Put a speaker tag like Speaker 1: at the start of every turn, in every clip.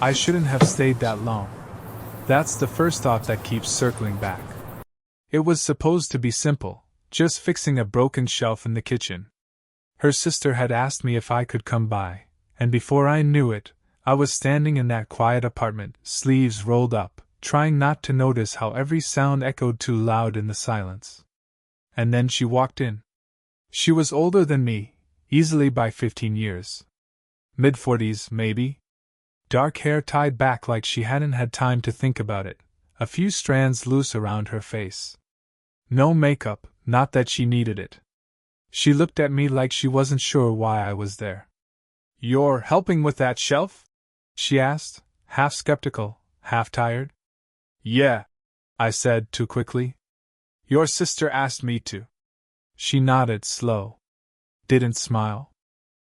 Speaker 1: I shouldn't have stayed that long. That's the first thought that keeps circling back. It was supposed to be simple, just fixing a broken shelf in the kitchen. Her sister had asked me if I could come by, and before I knew it, I was standing in that quiet apartment, sleeves rolled up, trying not to notice how every sound echoed too loud in the silence. And then she walked in. She was older than me, easily by 15 years. Mid-40s, maybe. Dark hair tied back like she hadn't had time to think about it, a few strands loose around her face. No makeup, not that she needed it. She looked at me like she wasn't sure why I was there. "You're helping with that shelf?" she asked, half skeptical, half tired. "Yeah," I said too quickly. "Your sister asked me to." She nodded slow. Didn't smile.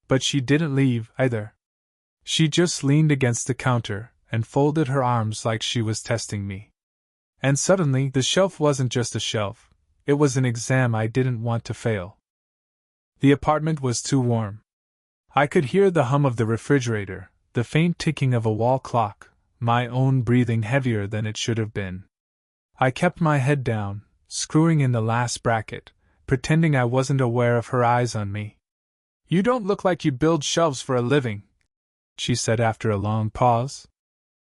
Speaker 1: But she didn't leave, either. She just leaned against the counter and folded her arms like she was testing me. And suddenly, the shelf wasn't just a shelf, it was an exam I didn't want to fail. The apartment was too warm. I could hear the hum of the refrigerator, the faint ticking of a wall clock, my own breathing heavier than it should have been. I kept my head down, screwing in the last bracket, pretending I wasn't aware of her eyes on me. "You don't look like you build shelves for a living," she said after a long pause.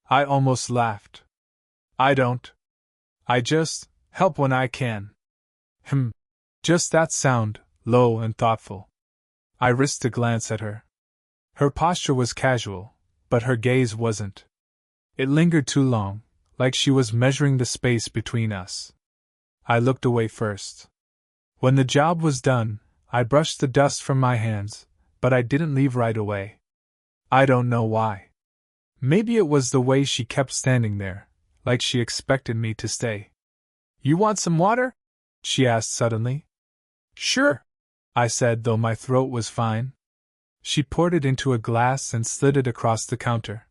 Speaker 1: I almost laughed. "I don't. I just help when I can." Just that sound, low and thoughtful. I risked a glance at her. Her posture was casual, but her gaze wasn't. It lingered too long, like she was measuring the space between us. I looked away first. When the job was done, I brushed the dust from my hands, but I didn't leave right away. I don't know why. Maybe it was the way she kept standing there, like she expected me to stay. "You want some water?" she asked suddenly. "Sure," I said, though my throat was fine. She poured it into a glass and slid it across the counter.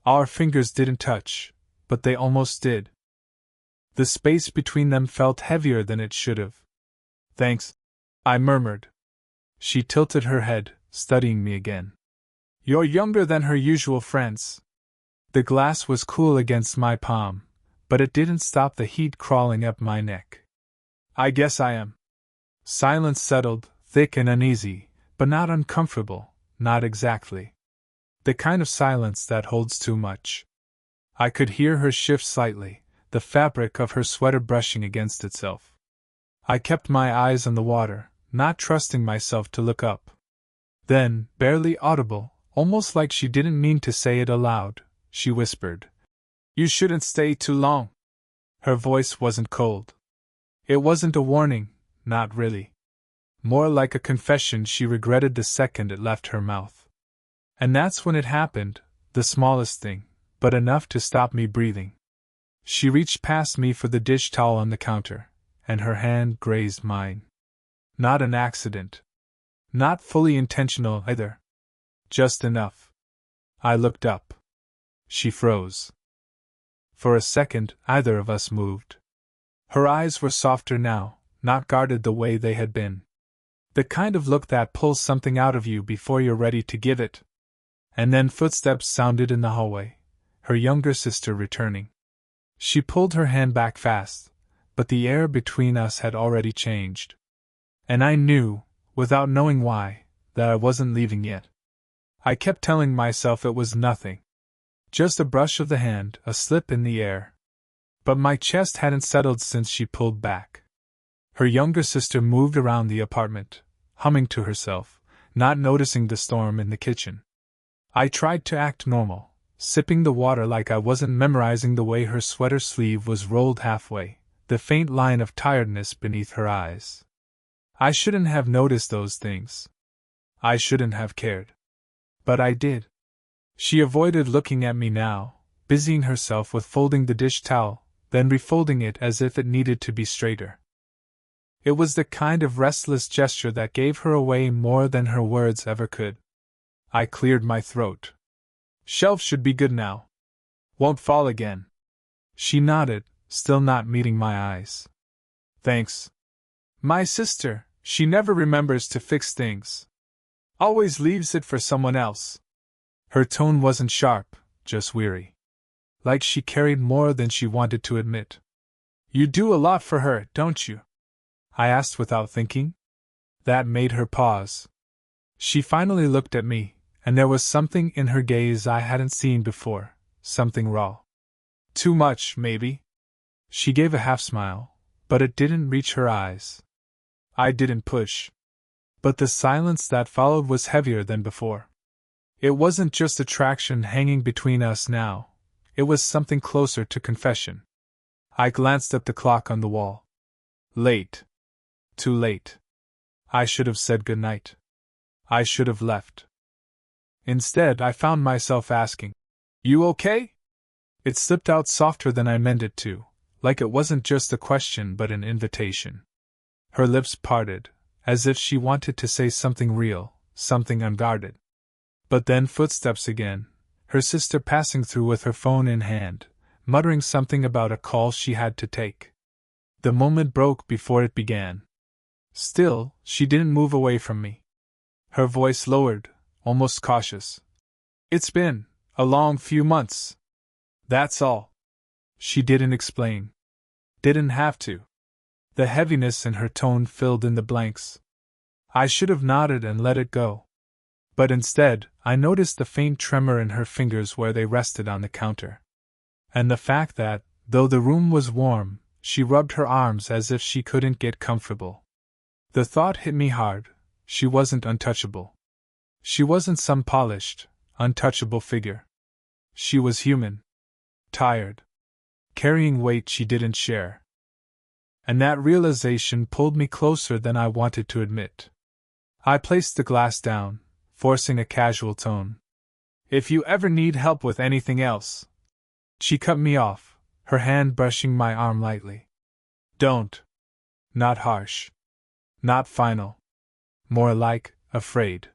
Speaker 1: Our fingers didn't touch, but they almost did. The space between them felt heavier than it should have. "Thanks," I murmured. She tilted her head, studying me again. "You're younger than her usual friends." The glass was cool against my palm, but it didn't stop the heat crawling up my neck. "I guess I am." Silence settled, thick and uneasy, but not uncomfortable, not exactly. The kind of silence that holds too much. I could hear her shift slightly, the fabric of her sweater brushing against itself. I kept my eyes on the water, not trusting myself to look up. Then, barely audible, almost like she didn't mean to say it aloud, she whispered, "You shouldn't stay too long." Her voice wasn't cold. It wasn't a warning, not really. More like a confession she regretted the second it left her mouth. And that's when it happened, the smallest thing, but enough to stop me breathing. She reached past me for the dish towel on the counter, and her hand grazed mine. Not an accident. Not fully intentional either. Just enough. I looked up. She froze. For a second, either of us moved. Her eyes were softer now, not guarded the way they had been. The kind of look that pulls something out of you before you're ready to give it. And then footsteps sounded in the hallway, her younger sister returning. She pulled her hand back fast, but the air between us had already changed. And I knew, without knowing why, that I wasn't leaving yet. I kept telling myself it was nothing. Just a brush of the hand, a slip in the air. But my chest hadn't settled since she pulled back. Her younger sister moved around the apartment, humming to herself, not noticing the storm in the kitchen. I tried to act normal, sipping the water like I wasn't memorizing the way her sweater sleeve was rolled halfway, the faint line of tiredness beneath her eyes. I shouldn't have noticed those things. I shouldn't have cared. But I did. She avoided looking at me now, busying herself with folding the dish towel, then refolding it as if it needed to be straighter. It was the kind of restless gesture that gave her away more than her words ever could. I cleared my throat. "Shelf should be good now. Won't fall again." She nodded, still not meeting my eyes. "Thanks. My sister, she never remembers to fix things. Always leaves it for someone else." Her tone wasn't sharp, just weary. Like she carried more than she wanted to admit. You do a lot for her, don't you? I asked without thinking. That made her pause. She finally looked at me, and there was something in her gaze I hadn't seen before, something raw. Too much, maybe? She gave a half smile, but it didn't reach her eyes. I didn't push. But the silence that followed was heavier than before. It wasn't just attraction hanging between us now, it was something closer to confession. I glanced at the clock on the wall. Late. Too late. I should have said goodnight. I should have left. Instead, I found myself asking, "You okay?" It slipped out softer than I meant it to, like it wasn't just a question but an invitation. Her lips parted, as if she wanted to say something real, something unguarded. But then footsteps again, her sister passing through with her phone in hand, muttering something about a call she had to take. The moment broke before it began. Still, she didn't move away from me. Her voice lowered, almost cautious. "It's been a long few months. That's all." She didn't explain. Didn't have to. The heaviness in her tone filled in the blanks. I should have nodded and let it go. But instead, I noticed the faint tremor in her fingers where they rested on the counter. And the fact that, though the room was warm, she rubbed her arms as if she couldn't get comfortable. The thought hit me hard. She wasn't untouchable. She wasn't some polished, untouchable figure. She was human. Tired. Carrying weight she didn't share. And that realization pulled me closer than I wanted to admit. I placed the glass down, forcing a casual tone. "If you ever need help with anything else..." She cut me off, her hand brushing my arm lightly. "Don't." Not harsh. Not final. More like, afraid.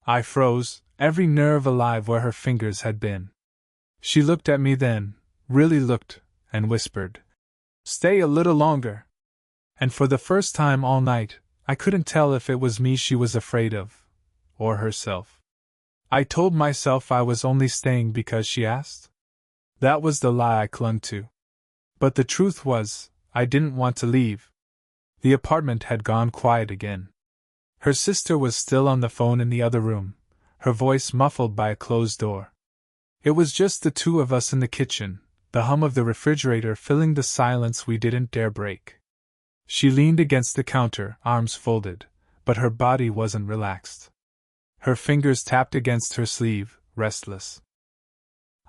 Speaker 1: I froze, every nerve alive where her fingers had been. She looked at me then, really looked, and whispered, "Stay a little longer." And for the first time all night, I couldn't tell if it was me she was afraid of, or herself. I told myself I was only staying because she asked. That was the lie I clung to. But the truth was, I didn't want to leave. The apartment had gone quiet again. Her sister was still on the phone in the other room, her voice muffled by a closed door. It was just the two of us in the kitchen, the hum of the refrigerator filling the silence we didn't dare break. She leaned against the counter, arms folded, but her body wasn't relaxed. Her fingers tapped against her sleeve, restless.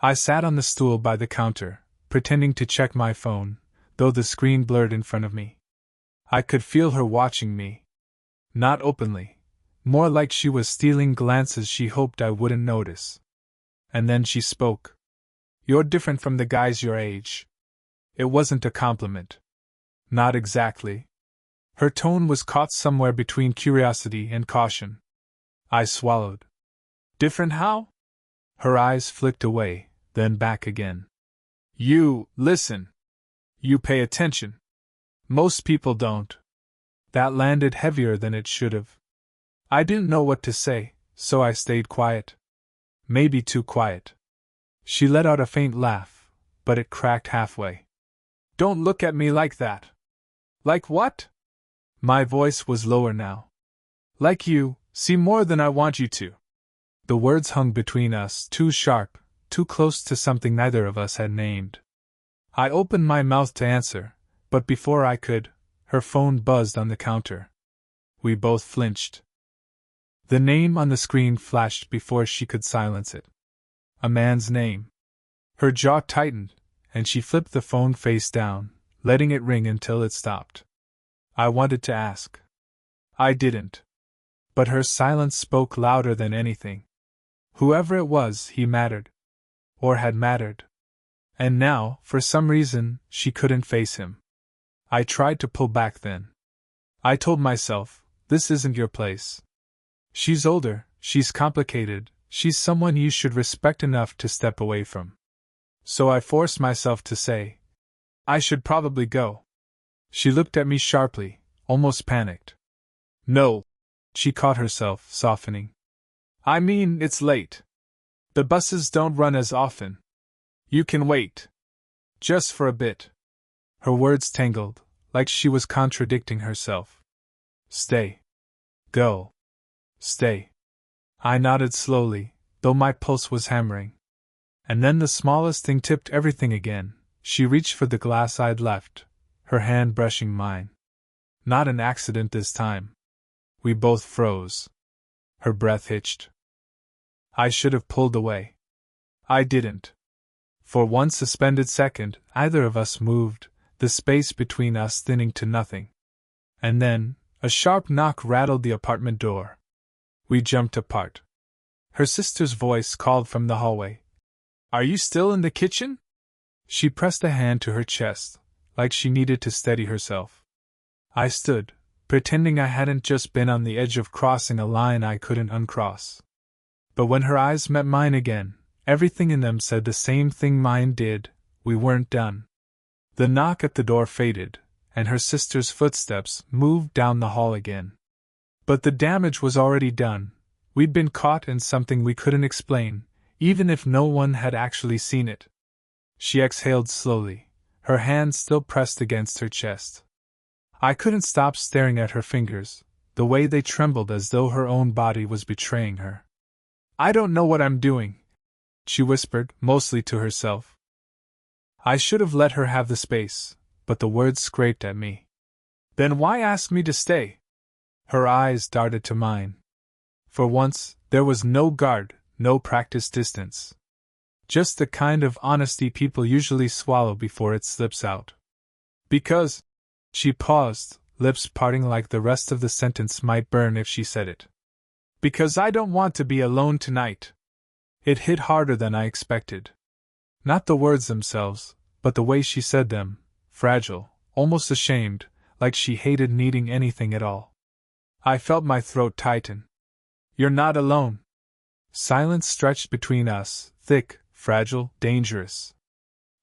Speaker 1: I sat on the stool by the counter, pretending to check my phone, though the screen blurred in front of me. I could feel her watching me. Not openly, more like she was stealing glances she hoped I wouldn't notice. And then she spoke. "You're different from the guys your age." It wasn't a compliment. Not exactly. Her tone was caught somewhere between curiosity and caution. I swallowed. "Different how?" Her eyes flicked away, then back again. "You listen. You pay attention. Most people don't." That landed heavier than it should have. I didn't know what to say, so I stayed quiet. Maybe too quiet. She let out a faint laugh, but it cracked halfway. "Don't look at me like that." "Like what?" My voice was lower now. "Like you see more than I want you to." The words hung between us, too sharp, too close to something neither of us had named. I opened my mouth to answer, but before I could, her phone buzzed on the counter. We both flinched. The name on the screen flashed before she could silence it. A man's name. Her jaw tightened, and she flipped the phone face down, letting it ring until it stopped. I wanted to ask. I didn't. But her silence spoke louder than anything. Whoever it was, he mattered. Or had mattered. And now, for some reason, she couldn't face him. I tried to pull back then. I told myself, this isn't your place. She's older, she's complicated, she's someone you should respect enough to step away from. So I forced myself to say, I should probably go. She looked at me sharply, almost panicked. No. She caught herself, softening. I mean, it's late. The buses don't run as often. You can wait. Just for a bit. Her words tangled, like she was contradicting herself. Stay. Go. Stay. I nodded slowly, though my pulse was hammering. And then the smallest thing tipped everything again. She reached for the glass I'd left, her hand brushing mine. Not an accident this time. We both froze. Her breath hitched. I should have pulled away. I didn't. For one suspended second, either of us moved, the space between us thinning to nothing. And then, a sharp knock rattled the apartment door. We jumped apart. Her sister's voice called from the hallway. Are you still in the kitchen? She pressed a hand to her chest, like she needed to steady herself. I stood, pretending I hadn't just been on the edge of crossing a line I couldn't uncross. But when her eyes met mine again, everything in them said the same thing mine did: we weren't done. The knock at the door faded, and her sister's footsteps moved down the hall again. But the damage was already done. We'd been caught in something we couldn't explain, even if no one had actually seen it. She exhaled slowly, her hand still pressed against her chest. I couldn't stop staring at her fingers, the way they trembled as though her own body was betraying her. I don't know what I'm doing, she whispered, mostly to herself. I should have let her have the space, but the words scraped at me. Then why ask me to stay? Her eyes darted to mine. For once, there was no guard, no practice distance. Just the kind of honesty people usually swallow before it slips out. Because, she paused, lips parting like the rest of the sentence might burn if she said it. Because I don't want to be alone tonight. It hit harder than I expected. Not the words themselves, but the way she said them, fragile, almost ashamed, like she hated needing anything at all. I felt my throat tighten. You're not alone. Silence stretched between us, thick, fragile, dangerous.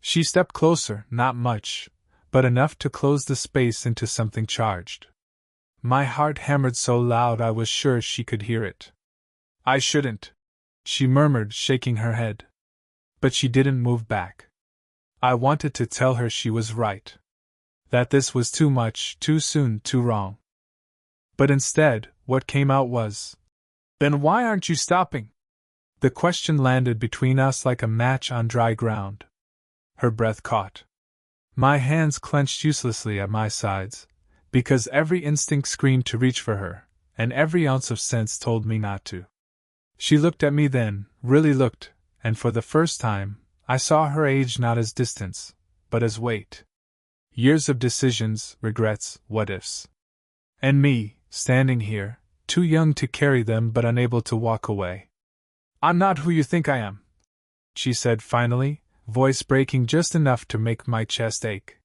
Speaker 1: She stepped closer, not much, but enough to close the space into something charged. My heart hammered so loud I was sure she could hear it. I shouldn't, she murmured, shaking her head. But she didn't move back. I wanted to tell her she was right. That this was too much, too soon, too wrong. But instead, what came out was, "Then why aren't you stopping?" The question landed between us like a match on dry ground. Her breath caught. My hands clenched uselessly at my sides, because every instinct screamed to reach for her, and every ounce of sense told me not to. She looked at me then, really looked, and for the first time, I saw her age not as distance, but as weight. Years of decisions, regrets, what-ifs. And me, standing here, too young to carry them but unable to walk away. "I'm not who you think I am," she said finally, voice breaking just enough to make my chest ache.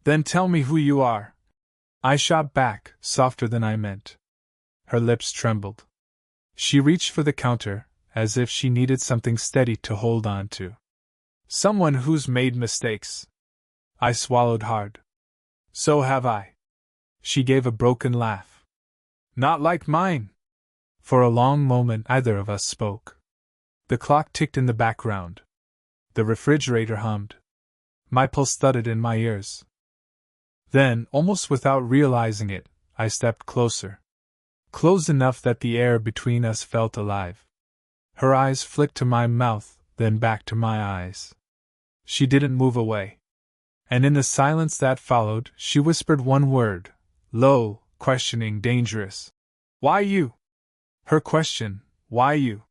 Speaker 1: "Then tell me who you are." I shot back, softer than I meant. Her lips trembled. She reached for the counter, as if she needed something steady to hold on to. "Someone who's made mistakes." I swallowed hard. "So have I." She gave a broken laugh. "Not like mine." For a long moment either of us spoke. The clock ticked in the background. The refrigerator hummed. My pulse thudded in my ears. Then, almost without realizing it, I stepped closer. Close enough that the air between us felt alive. Her eyes flicked to my mouth, then back to my eyes. She didn't move away. And in the silence that followed, she whispered one word, low, questioning, dangerous. "Why you?" Her question, "Why you?"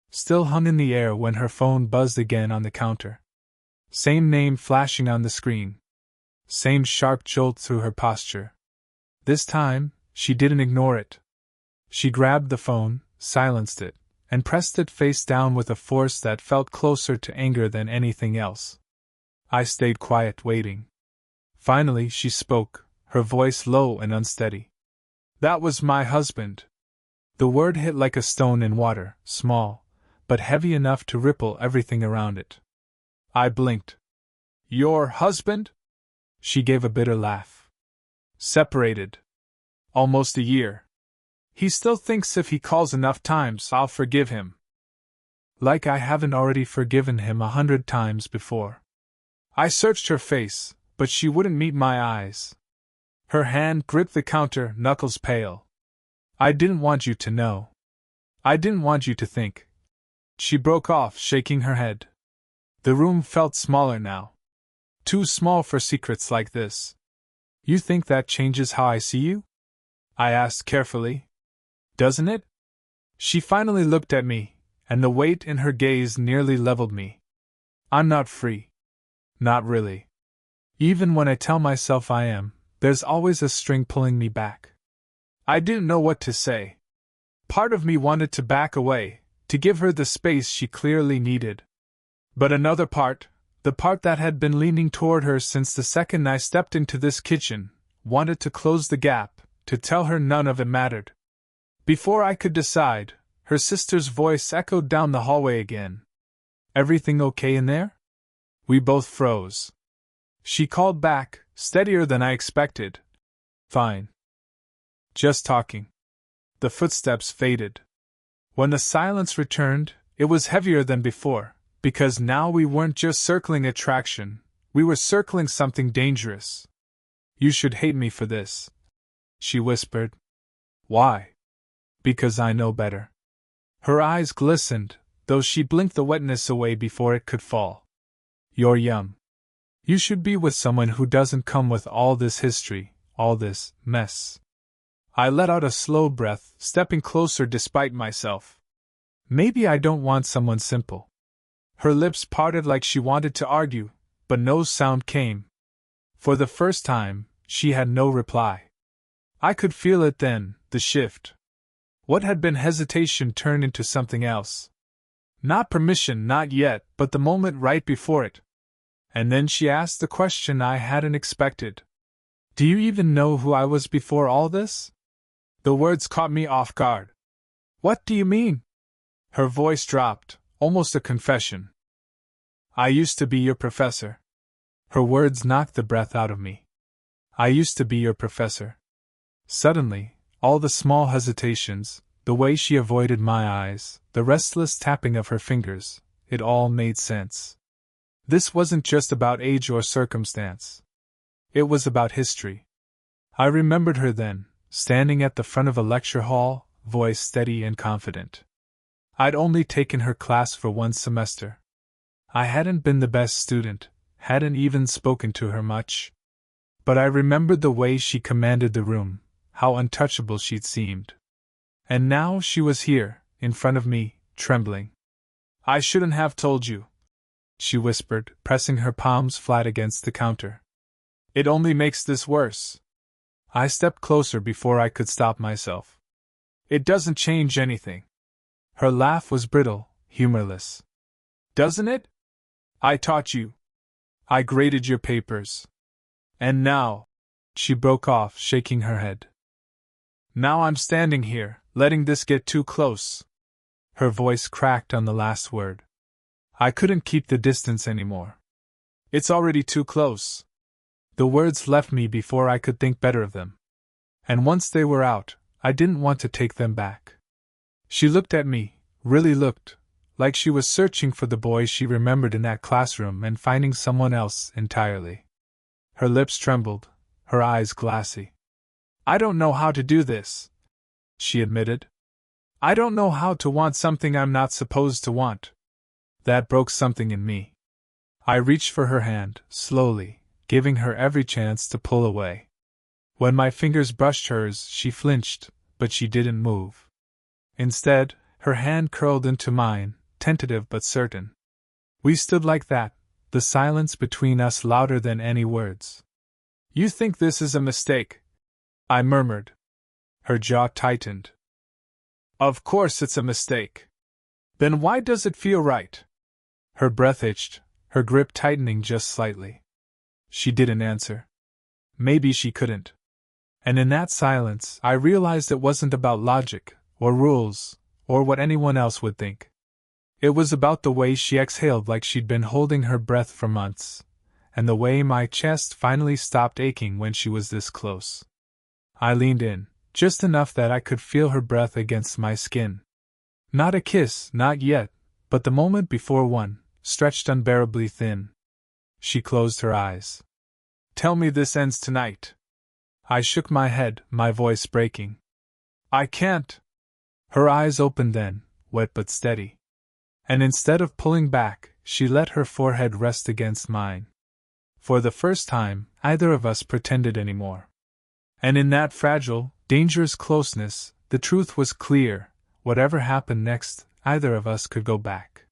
Speaker 1: still hung in the air when her phone buzzed again on the counter. Same name flashing on the screen. Same sharp jolt through her posture. This time, she didn't ignore it. She grabbed the phone, silenced it, and pressed it face down with a force that felt closer to anger than anything else. I stayed quiet, waiting. Finally, she spoke, her voice low and unsteady. "That was my husband." The word hit like a stone in water, small, but heavy enough to ripple everything around it. I blinked. "Your husband?" She gave a bitter laugh. "Separated. Almost a year. He still thinks if he calls enough times I'll forgive him." Like I haven't already forgiven him 100 times before. I searched her face, but she wouldn't meet my eyes. Her hand gripped the counter, knuckles pale. I didn't want you to know. I didn't want you to think. She broke off, shaking her head. The room felt smaller now. Too small for secrets like this. You think that changes how I see you? I asked carefully. Doesn't it? She finally looked at me, and the weight in her gaze nearly leveled me. I'm not free. Not really. Even when I tell myself I am, there's always a string pulling me back. I didn't know what to say. Part of me wanted to back away, to give her the space she clearly needed. But another part, the part that had been leaning toward her since the second I stepped into this kitchen, wanted to close the gap, to tell her none of it mattered. Before I could decide, her sister's voice echoed down the hallway again. Everything okay in there? We both froze. She called back, steadier than I expected. Fine. Just talking. The footsteps faded. When the silence returned, it was heavier than before, because now we weren't just circling attraction, we were circling something dangerous. You should hate me for this, she whispered. Why? Because I know better. Her eyes glistened, though she blinked the wetness away before it could fall. You're young. You should be with someone who doesn't come with all this history, all this mess. I let out a slow breath, stepping closer despite myself. Maybe I don't want someone simple. Her lips parted like she wanted to argue, but no sound came. For the first time, she had no reply. I could feel it then, the shift. What had been hesitation turned into something else. Not permission, not yet, but the moment right before it. And then she asked the question I hadn't expected. Do you even know who I was before all this? The words caught me off guard. What do you mean? Her voice dropped, almost a confession. I used to be your professor. Her words knocked the breath out of me. I used to be your professor. Suddenly, all the small hesitations, the way she avoided my eyes, the restless tapping of her fingers, it all made sense. This wasn't just about age or circumstance. It was about history. I remembered her then, standing at the front of a lecture hall, voice steady and confident. I'd only taken her class for one semester. I hadn't been the best student, hadn't even spoken to her much. But I remembered the way she commanded the room, how untouchable she'd seemed. And now she was here, in front of me, trembling. I shouldn't have told you, she whispered, pressing her palms flat against the counter. It only makes this worse. I stepped closer before I could stop myself. It doesn't change anything. Her laugh was brittle, humorless. Doesn't it? I taught you. I graded your papers. And now, she broke off, shaking her head. Now I'm standing here, letting this get too close. Her voice cracked on the last word. I couldn't keep the distance anymore. It's already too close. The words left me before I could think better of them. And once they were out, I didn't want to take them back. She looked at me, really looked, like she was searching for the boy she remembered in that classroom and finding someone else entirely. Her lips trembled, her eyes glassy. I don't know how to do this, she admitted. I don't know how to want something I'm not supposed to want. That broke something in me. I reached for her hand, slowly, giving her every chance to pull away. When my fingers brushed hers, she flinched, but she didn't move. Instead, her hand curled into mine, tentative but certain. We stood like that, the silence between us louder than any words. You think this is a mistake? I murmured. Her jaw tightened. Of course it's a mistake. Then why does it feel right? Her breath itched, her grip tightening just slightly. She didn't answer. Maybe she couldn't. And in that silence, I realized it wasn't about logic, or rules, or what anyone else would think. It was about the way she exhaled like she'd been holding her breath for months, and the way my chest finally stopped aching when she was this close. I leaned in, just enough that I could feel her breath against my skin. Not a kiss, not yet, but the moment before one stretched unbearably thin. She closed her eyes. Tell me this ends tonight. I shook my head, my voice breaking. I can't. Her eyes opened then, wet but steady. And instead of pulling back, she let her forehead rest against mine. For the first time, either of us pretended anymore. And in that fragile, dangerous closeness, the truth was clear: whatever happened next, either of us could go back.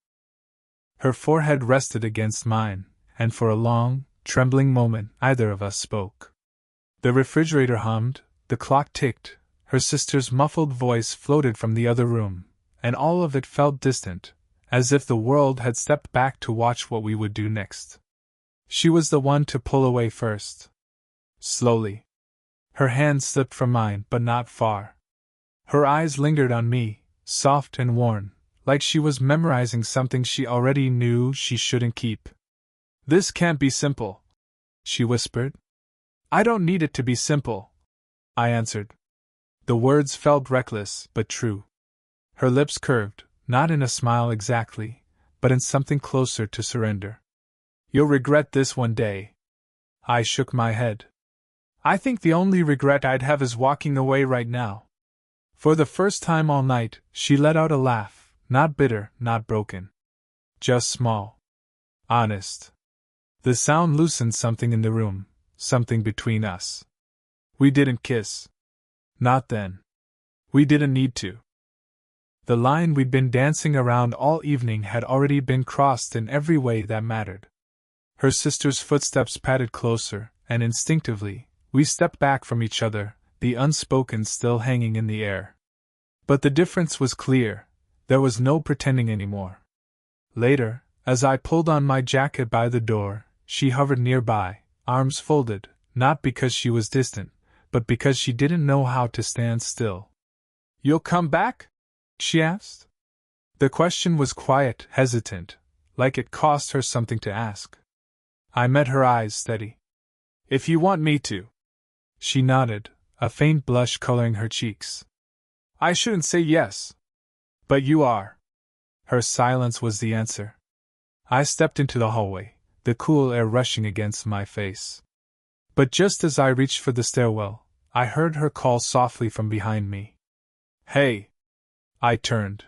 Speaker 1: Her forehead rested against mine, and for a long, trembling moment, either of us spoke. The refrigerator hummed, the clock ticked, her sister's muffled voice floated from the other room, and all of it felt distant, as if the world had stepped back to watch what we would do next. She was the one to pull away first. Slowly. Her hand slipped from mine, but not far. Her eyes lingered on me, soft and worn, like she was memorizing something she already knew she shouldn't keep. This can't be simple, she whispered. I don't need it to be simple, I answered. The words felt reckless, but true. Her lips curved, not in a smile exactly, but in something closer to surrender. You'll regret this one day. I shook my head. I think the only regret I'd have is walking away right now. For the first time all night, she let out a laugh, not bitter, not broken. Just small. Honest. The sound loosened something in the room, something between us. We didn't kiss. Not then. We didn't need to. The line we'd been dancing around all evening had already been crossed in every way that mattered. Her sister's footsteps padded closer, and instinctively, we stepped back from each other, the unspoken still hanging in the air. But the difference was clear: there was no pretending anymore. Later, as I pulled on my jacket by the door, she hovered nearby, arms folded, not because she was distant, but because she didn't know how to stand still. You'll come back? She asked. The question was quiet, hesitant, like it cost her something to ask. I met her eyes steady. If you want me to. She nodded, a faint blush coloring her cheeks. I shouldn't say yes. But you are. Her silence was the answer. I stepped into the hallway, the cool air rushing against my face. But just as I reached for the stairwell, I heard her call softly from behind me. Hey! I turned.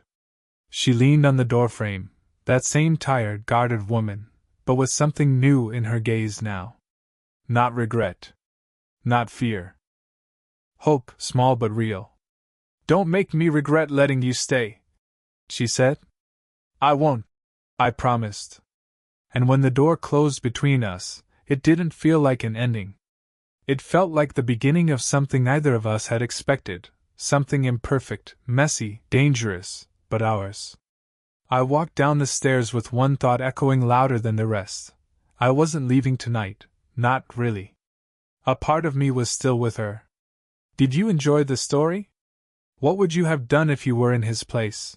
Speaker 1: She leaned on the doorframe, that same tired, guarded woman, but with something new in her gaze now. Not regret. Not fear. Hope, small but real. Don't make me regret letting you stay, she said. I won't, I promised. And when the door closed between us, it didn't feel like an ending. It felt like the beginning of something neither of us had expected, something imperfect, messy, dangerous, but ours. I walked down the stairs with one thought echoing louder than the rest. I wasn't leaving tonight, not really. A part of me was still with her. Did you enjoy the story? What would you have done if you were in his place?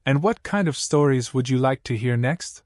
Speaker 1: And what kind of stories would you like to hear next?